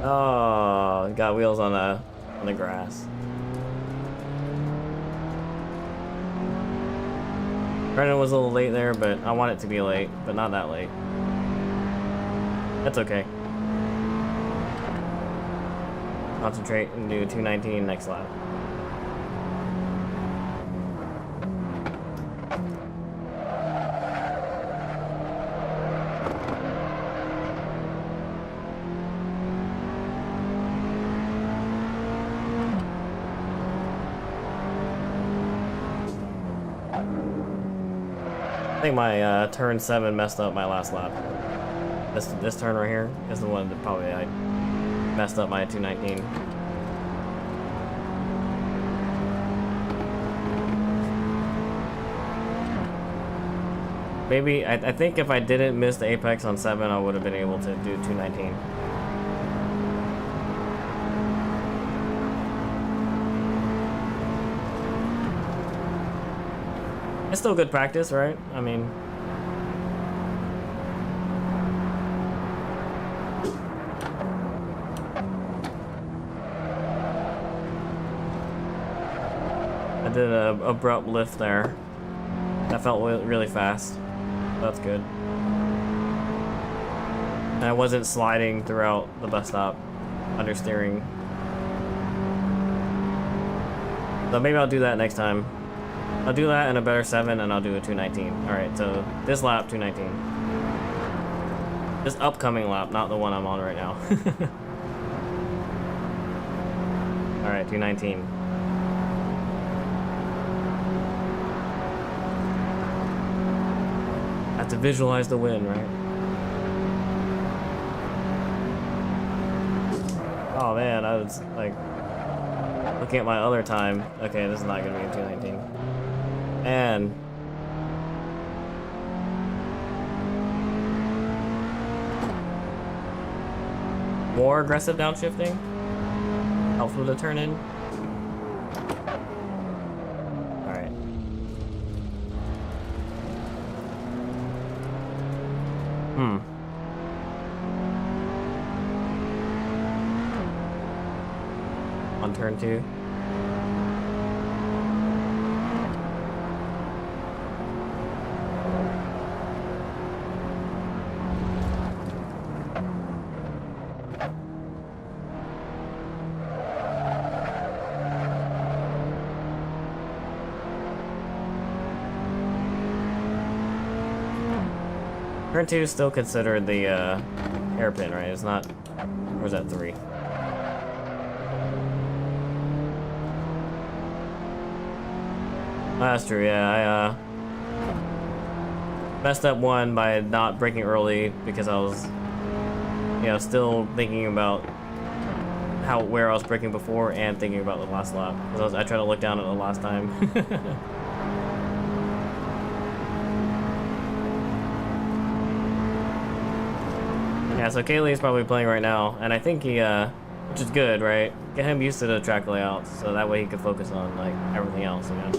Oh, got wheels on the grass. Brennan was a little late there, but I want it to be late, but not that late. That's okay. Concentrate and do 219 next lap. I think my turn 7 messed up my last lap. This turn right here is the one that probably I messed up my 219. Maybe, I think if I didn't miss the apex on 7, I would have been able to do 219. It's still good practice, right? I mean... I did an abrupt lift there. That felt really fast. That's good. And I wasn't sliding throughout the bus stop, understeering. So maybe I'll do that next time. I'll do that in a better 7 and I'll do a 219. Alright, so this lap, 219. This upcoming lap, not the one I'm on right now. Alright, 219. Have to visualize the win, right? Oh man, I was like looking at my other time. Okay, this is not gonna be a 219. And more aggressive downshifting helps with the turn in. Alright. On turn 2. Turn 2 is still considered the hairpin, right? It's not, or is that 3? Oh, that's true, yeah. I messed up one by not braking early because I was, you know, still thinking about where I was braking before and thinking about the last lap. Because I tried to look down at the last time. Yeah, so Kaylee's probably playing right now, and I think he, which is good, right? Get him used to the track layouts, so that way he can focus on, like, everything else, you know?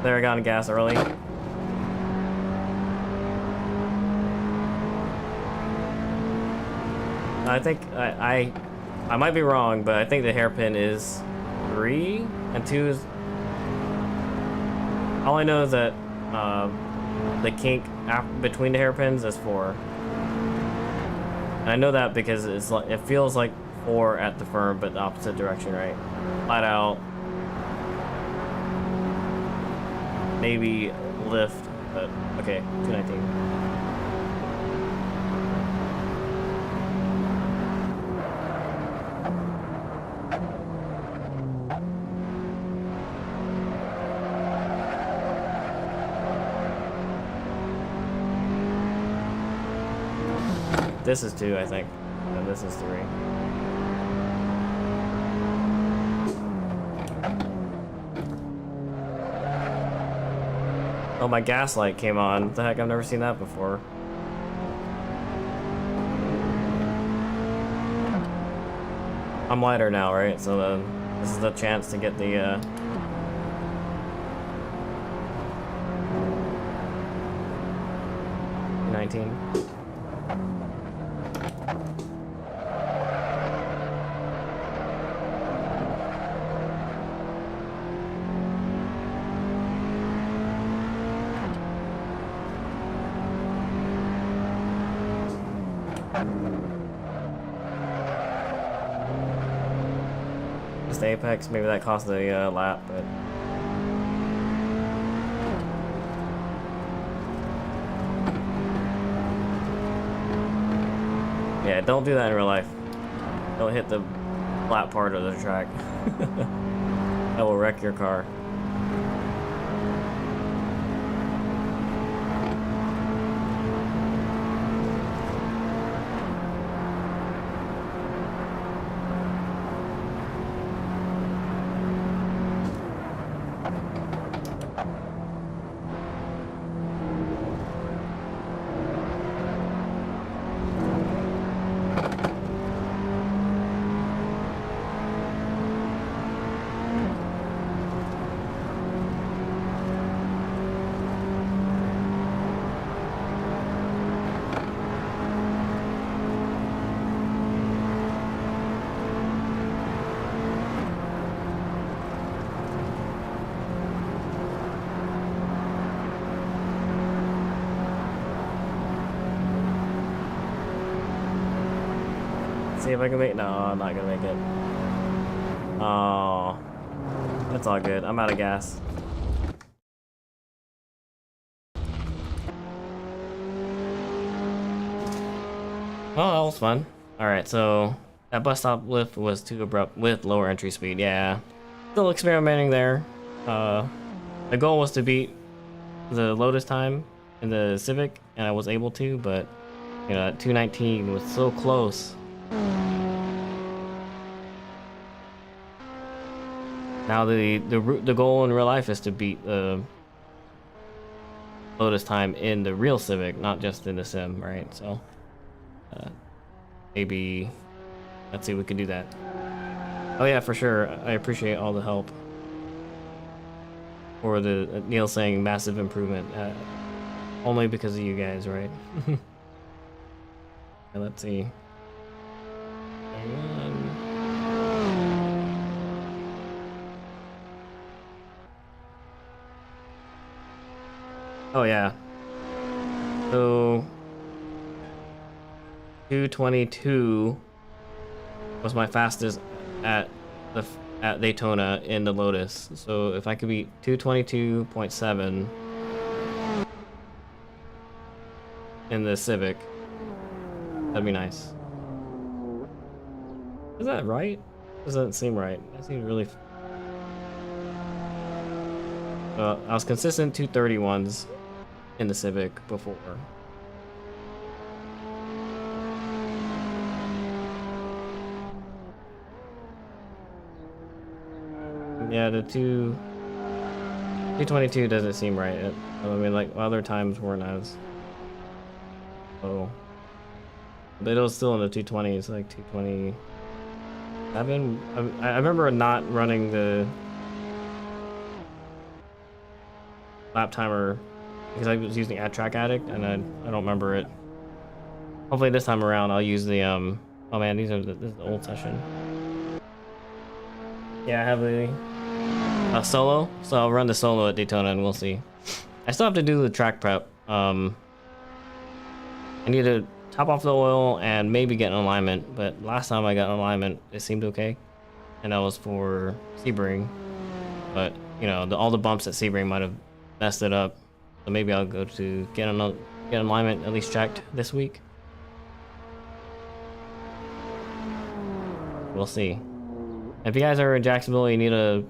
There, I got on gas early. I think, I might be wrong, but I think the hairpin is 3, and 2 is... All I know is that the kink between the hairpins is 4. And I know that because it's like, it feels like 4 at the firm, but the opposite direction, right? Flat out. Maybe lift, but okay, 219. This is 2, I think, and this is 3. Oh, my gas light came on. What the heck, I've never seen that before. I'm lighter now, right? So this is the chance to get the, 19. Just the apex, maybe that cost a lap, but yeah, don't do that in real life. Don't hit the flat part of the track. That will wreck your car. See if I can make. No, I'm not gonna make it. Oh, that's all good. I'm out of gas. Oh, that was fun. All right, so that bus stop lift was too abrupt with lower entry speed. Yeah, still experimenting there. The goal was to beat the Lotus time in the Civic, and I was able to, but you know, 219 was so close. Now the goal in real life is to beat the Lotus time in the real Civic, not just in the sim, right? So maybe let's see if we can do that. Oh yeah, for sure. I appreciate all the help. For the Neil saying massive improvement, only because of you guys, right? Okay, let's see. Oh yeah. So 222 was my fastest at Daytona in the Lotus. So if I could beat 222.7 in the Civic, that'd be nice. Is that right? Doesn't seem right. That seems really. I was consistent 231s in the Civic before. Yeah, the 222 doesn't seem right. I mean, like other times weren't as. Oh, but it was still in the 220s, like 227. I remember not running the lap timer because I was using Track Addict, and I don't remember it. Hopefully this time around I'll use the Oh man, this is the old session. Yeah, I have the solo, so I'll run the solo at Daytona and we'll see. I still have to do the track prep. I need to top off the oil and maybe get an alignment, but last time I got an alignment it seemed okay, and that was for Sebring, but you know, all the bumps at Sebring might have messed it up, so maybe I'll go to get an alignment at least checked this week. We'll see. If you guys are in Jacksonville, you need a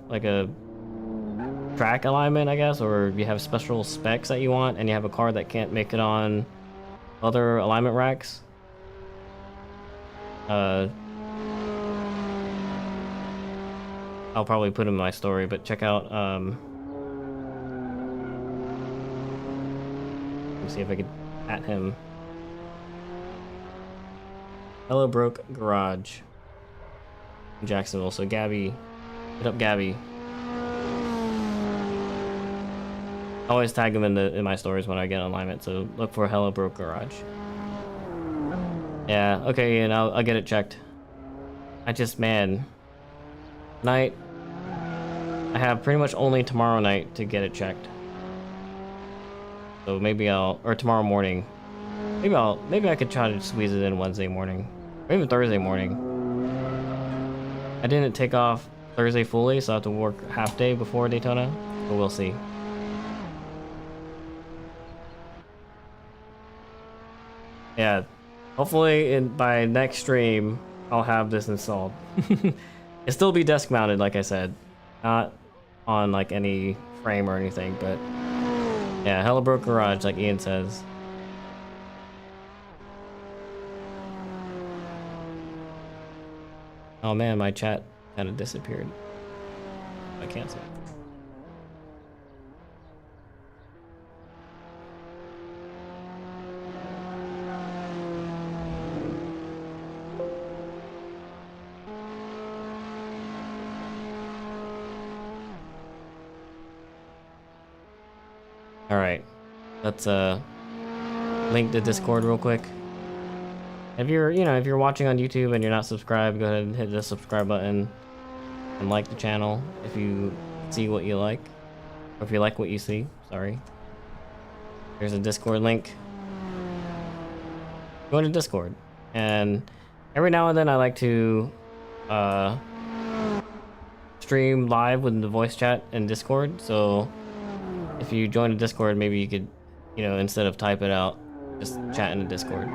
track alignment, I guess, or you have special specs that you want and you have a car that can't make it on other alignment racks, I'll probably put in my story, but check out let me see if I could at him. Hello Broke Garage in Jacksonville. So Gabby, hit up Gabby. I always tag them in my stories when I get alignment, so look for Hello Broke Garage. Yeah, okay, and I'll get it checked. Man, night, I have pretty much only tomorrow night to get it checked. So maybe or tomorrow morning. Maybe I could try to squeeze it in Wednesday morning, or even Thursday morning. I didn't take off Thursday fully, so I have to work half day before Daytona, but we'll see. Yeah, hopefully by next stream I'll have this installed. It'll still be desk mounted, like I said. not on like any frame or anything, but yeah, hella broke garage, like Ian says. Oh man, my chat kind of disappeared. I canceled. All right, let's link the Discord real quick. If you're watching on YouTube and you're not subscribed, go ahead and hit the subscribe button and like the channel if you see what you like, or if you like what you see. Sorry. There's a Discord link. Go to Discord, and every now and then I like to stream live with the voice chat in Discord. So if you join the Discord, maybe you could, instead of type it out, just chat in the Discord.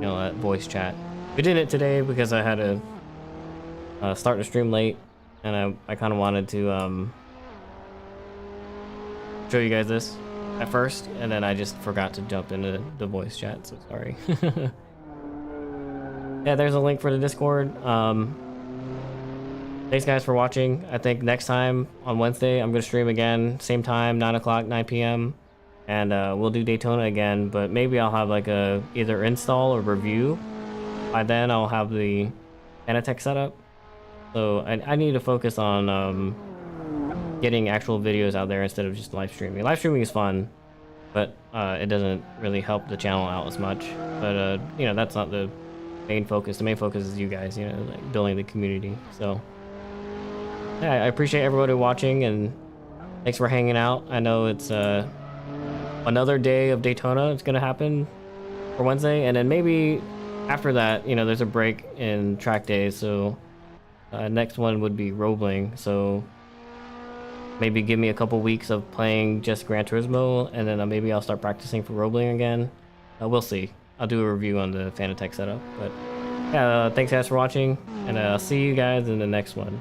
That voice chat. We did it today because I had to start the stream late, and I kind of wanted to show you guys this at first, and then I just forgot to jump into the voice chat, so sorry. Yeah, there's a link for the Discord. Thanks guys for watching. I think next time on Wednesday I'm gonna stream again, same time, 9 o'clock, 9 p.m. and we'll do Daytona again, but maybe I'll have like a either install or review. By then I'll have the Fanatec set up, so I need to focus on getting actual videos out there instead of just live streaming. Live streaming is fun, but it doesn't really help the channel out as much. But that's not the main focus. The main focus is you guys, like building the community. So yeah, I appreciate everybody watching, and thanks for hanging out. I know it's another day of Daytona. It's gonna happen for Wednesday, and then maybe after that, there's a break in track days. So next one would be Roebling. So maybe give me a couple weeks of playing just Gran Turismo, and then maybe I'll start practicing for Roebling again. We'll see. I'll do a review on the Fanatec setup. But yeah, thanks guys for watching, and I'll see you guys in the next one.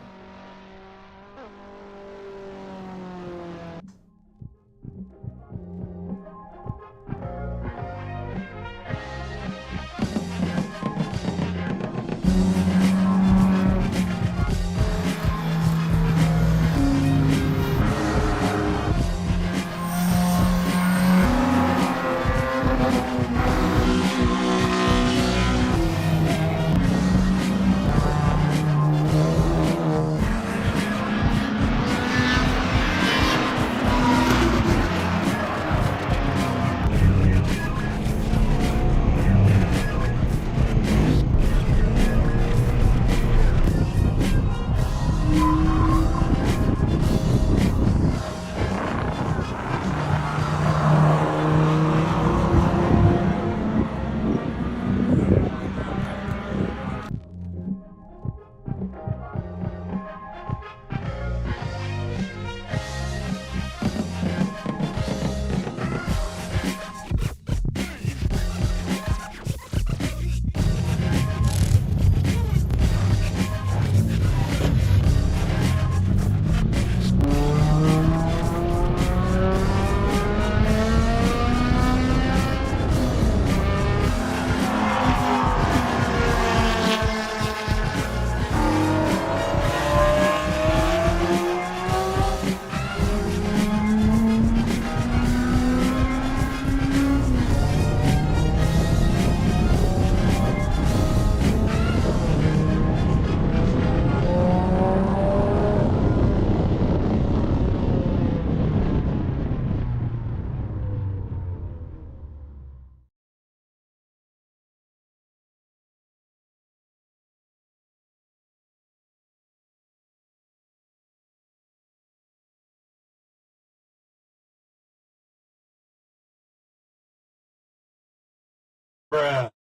Bruh.